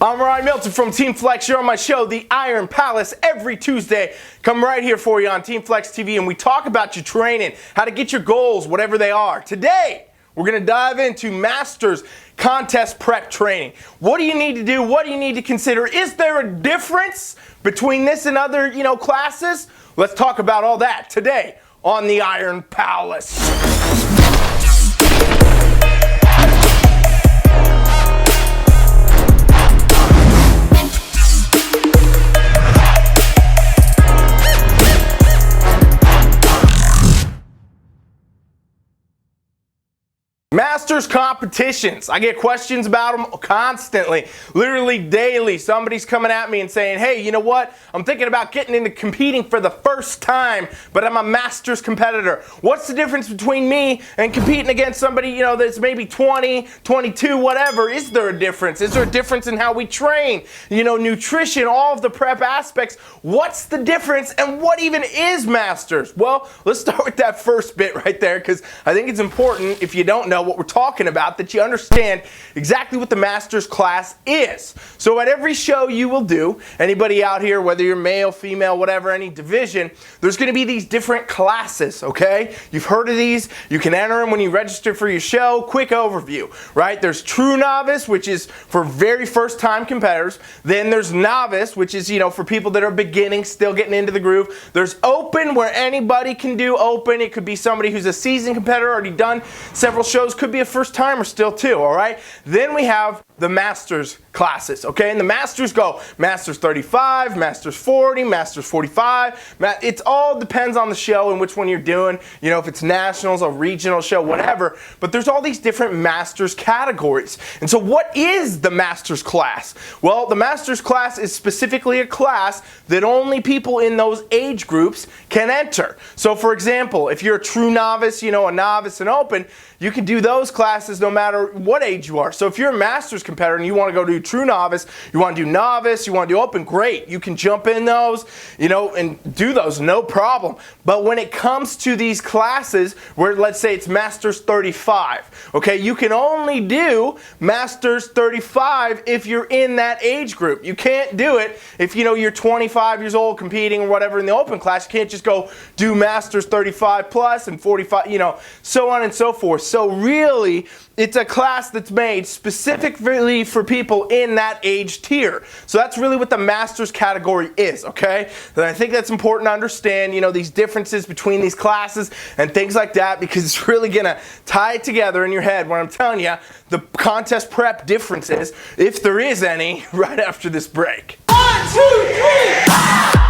I'm Ryan Milton from TeamFFLEX. You're on my show, The Iron Palace, every Tuesday. Come right here for you on TeamFFLEX TV, and we talk about your training, how to get your goals, whatever they are. Today, we're going to dive into Masters contest prep training. What do you need to do? What do you need to consider? Is there a difference between this and other, classes? Let's talk about all that today on The Iron Palace. Masters competitions. I get questions about them constantly, literally daily. Somebody's coming at me and saying, hey, you know what? I'm thinking about getting into competing for the first time, but I'm a Masters competitor. What's the difference between me and competing against somebody, that's maybe 20, 22, whatever? Is there a difference? Is there a difference in how we train? Nutrition, all of the prep aspects. What's the difference and what even is Masters? Well, let's start with that first bit right there, because I think it's important, if you don't know what we're talking about, that you understand exactly what the Masters class is. So at every show you will do, anybody out here, whether you're male, female, whatever, any division, there's going to be these different classes, okay? You've heard of these. You can enter them when you register for your show. Quick overview, right? There's True Novice, which is for very first time competitors. Then there's Novice, which is, for people that are beginning, still getting into the groove. There's Open, where anybody can do Open. It could be somebody who's a seasoned competitor, already done several shows, could be a first timer still too, all right? Then we have the Masters classes, okay? And the Masters go Masters 35, Masters 40, Masters 45. It all depends on the show and which one you're doing, if it's nationals, a regional show, whatever. But there's all these different Masters categories. And so what is the Masters class? Well, the Masters class is specifically a class that only people in those age groups can enter. So for example, if you're a true novice, a novice and open, you can do those classes no matter what age you are. So if you're a Masters competitor and you want to go do True Novice, you want to do Novice, you want to do Open, great. You can jump in those, and do those, no problem. But when it comes to these classes where, let's say it's Masters 35, okay, you can only do Masters 35 if you're in that age group. You can't do it if, you're 25 years old competing or whatever in the Open class. You can't just go do Masters 35 plus and 45, so on and so forth. So really, it's a class that's made specifically for people in that age tier. So that's really what the Masters category is, okay? And I think that's important to understand, these differences between these classes and things like that, because it's really going to tie it together in your head when I'm telling you the contest prep differences, if there is any, right after this break. 1, 2, 3!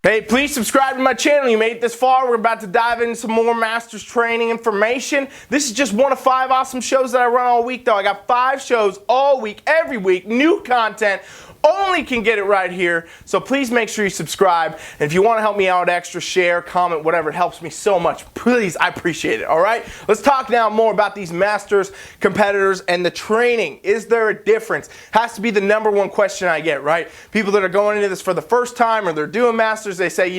Hey, please subscribe to my channel. You made it this far. We're about to dive into some more Masters training information. This is just one of 5 awesome shows that I run all week, though. I got 5 shows all week, every week, new content. Only can get it right here. So please make sure you subscribe. And if you want to help me out extra, share, comment, whatever, it helps me so much. Please, I appreciate it, all right? Let's talk now more about these Masters competitors and the training. Is there a difference? Has to be the #1 question I get, right? People that are going into this for the first time or they're doing Masters, they say,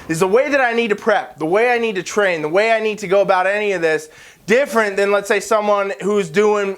is the way that I need to prep, the way I need to train, the way I need to go about any of this different than, let's say, someone who's doing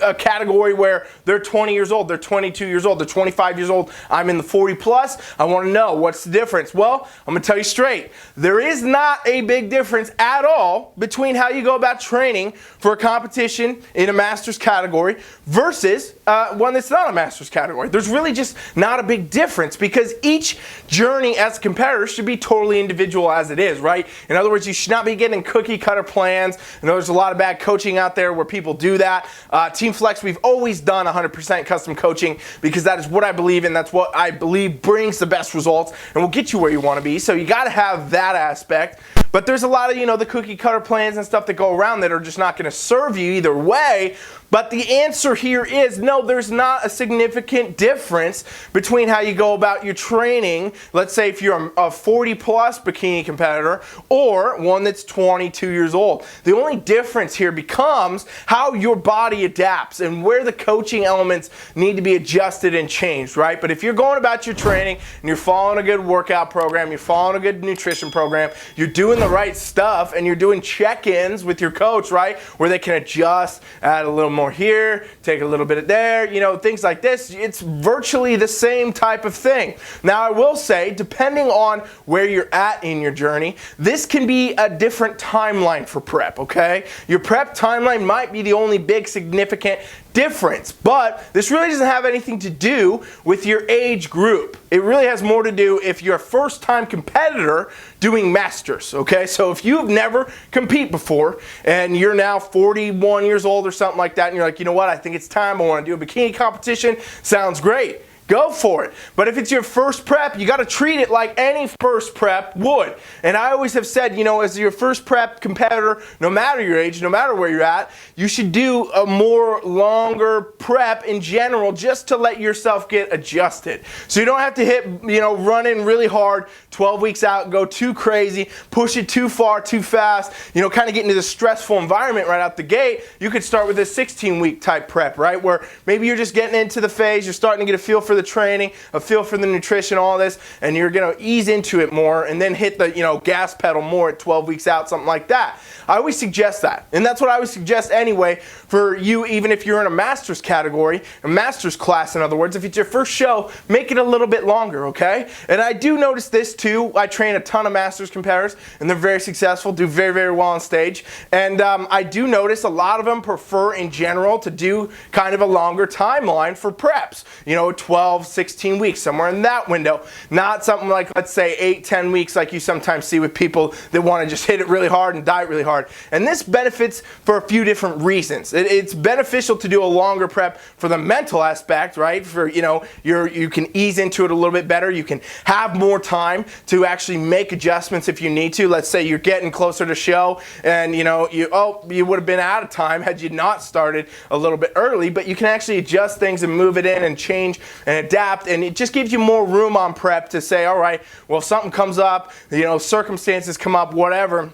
a category where they're 20 years old, they're 22 years old, they're 25 years old, I'm in the 40 plus, I want to know what's the difference. Well, I'm going to tell you straight, there is not a big difference at all between how you go about training for a competition in a Masters category versus one that's not a Masters category. There's really just not a big difference, because each journey as a competitor should be totally individual as it is, right? In other words, you should not be getting cookie cutter plans. There's a lot of bad coaching out there where people do that. TeamFFLEX, we've always done 100% custom coaching, because that is what I believe in. That's what I believe brings the best results and will get you where you want to be. So you got to have that aspect. But there's a lot of, the cookie cutter plans and stuff that go around that are just not going to serve you either way. But the answer here is no, there's not a significant difference between how you go about your training. Let's say if you're a 40 plus bikini competitor or one that's 22 years old. The only difference here becomes how your body adapts and where the coaching elements need to be adjusted and changed, right? But if you're going about your training and you're following a good workout program, you're following a good nutrition program, you're doing the right stuff, and you're doing check-ins with your coach, right? Where they can adjust, add a little more here, take a little bit of there, you know, things like this. It's virtually the same type of thing. Now, I will say, depending on where you're at in your journey, this can be a different timeline for prep, okay? Your prep timeline might be the only big significant difference, but this really doesn't have anything to do with your age group. It really has more to do if you're a first-time competitor doing masters, okay? So if you've never competed before and you're now 41 years old or something like that, and you're like, you know what, I think it's time, I want to do a bikini competition, sounds great. Go for it. But if it's your first prep, you got to treat it like any first prep would. And I always have said, you know, as your first prep competitor, no matter your age, no matter where you're at, you should do a more longer prep in general just to let yourself get adjusted. So you don't have to hit, you know, run in really hard 12 weeks out, go too crazy, push it too far, too fast, you know, kind of get into the stressful environment right out the gate. You could start with a 16-week type prep, right? Where maybe you're just getting into the phase, you're starting to get a feel for the training, a feel for the nutrition, all this, and you're going to ease into it more and then hit the, you know, gas pedal more at 12 weeks out, something like that. I always suggest that. And that's what I would suggest anyway for you, even if you're in a master's category, a master's class, in other words. If it's your first show, make it a little bit longer, okay? And I do notice this too. I train a ton of master's competitors, and they're very successful, do very, very well on stage. And I do notice a lot of them prefer in general to do kind of a longer timeline for preps. You know, 12, 16 weeks, somewhere in that window. Not something like, let's say, 8, 10 weeks like you sometimes see with people that want to just hit it really hard and diet really hard. And this benefits for a few different reasons. It's beneficial to do a longer prep for the mental aspect, right? For, you know, you can ease into it a little bit better. You can have more time to actually make adjustments if you need to. Let's say you're getting closer to show and, you know, you would have been out of time had you not started a little bit early, but you can actually adjust things and move it in and change and adapt, and it just gives you more room on prep to say, all right, well, something comes up, you know, circumstances come up, whatever,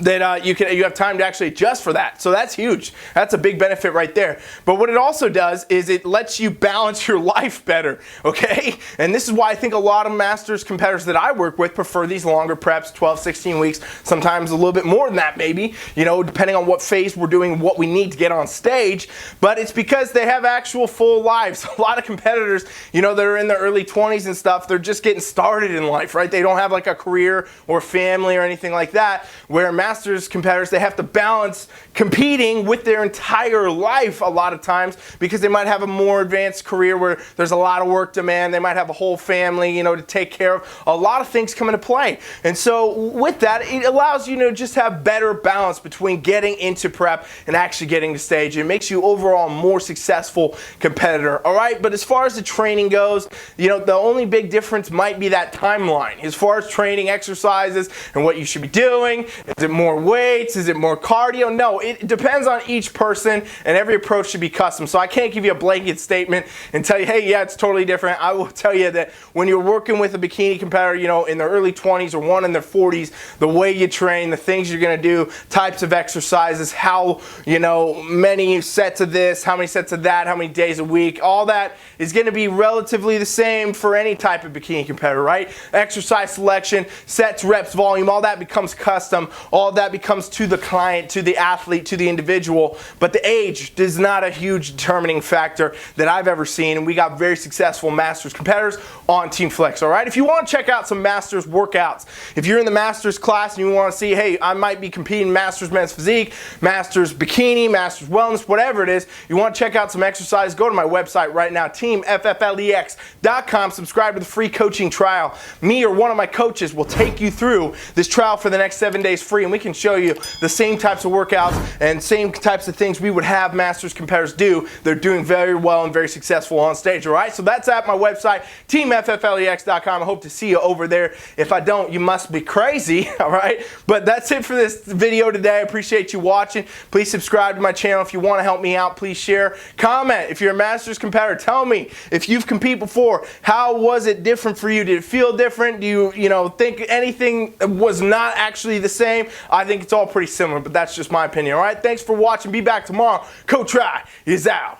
that you have time to actually adjust for that. So that's huge. That's a big benefit right there. But what it also does is it lets you balance your life better, okay? And this is why I think a lot of masters competitors that I work with prefer these longer preps, 12, 16 weeks, sometimes a little bit more than that maybe, you know, depending on what phase we're doing, what we need to get on stage. But it's because they have actual full lives. A lot of competitors, you know, that are in their early 20s and stuff, they're just getting started in life, right? They don't have like a career or family or anything like that, where masters competitors, they have to balance competing with their entire life a lot of times because they might have a more advanced career where there's a lot of work demand. They might have a whole family, you know, to take care of. A lot of things come into play. And so with that, it allows you to just have better balance between getting into prep and actually getting to stage. It makes you overall a more successful competitor. All right, but as far as the training goes, you know, the only big difference might be that timeline. As far as training exercises and what you should be doing, is it more weights? Is it more cardio? No, it depends on each person, and every approach should be custom. So I can't give you a blanket statement and tell you, hey, yeah, it's totally different. I will tell you that when you're working with a bikini competitor, you know, in their early 20s or one in their 40s, the way you train, the things you're going to do, types of exercises, how, you know, many sets of this, how many sets of that, how many days a week, all that is going to be relatively the same for any type of bikini competitor, right? Exercise selection, sets, reps, volume, all that becomes custom. All that becomes to the client, to the athlete, to the individual. But the age is not a huge determining factor that I've ever seen. And we got very successful masters competitors on TeamFFLEX, all right? If you want to check out some masters workouts, if you're in the masters class and you want to see, hey, I might be competing masters men's physique, masters bikini, masters wellness, whatever it is, you want to check out some exercise, go to my website right now, TeamFFLEX.com. Subscribe to the free coaching trial. Me or one of my coaches will take you through this trial for the next 7 days free. and we can show you the same types of workouts and same types of things we would have Masters competitors do. They're doing very well and very successful on stage, all right? So that's at my website, TeamFFLEX.com. I hope to see you over there. If I don't, you must be crazy, all right? But that's it for this video today. I appreciate you watching. Please subscribe to my channel if you want to help me out. Please share. Comment if you're a Masters competitor. Tell me if you've competed before. How was it different for you? Did it feel different? Do you think anything was not actually the same? I think it's all pretty similar, but that's just my opinion. All right, thanks for watching. Be back tomorrow. Coach Rye is out.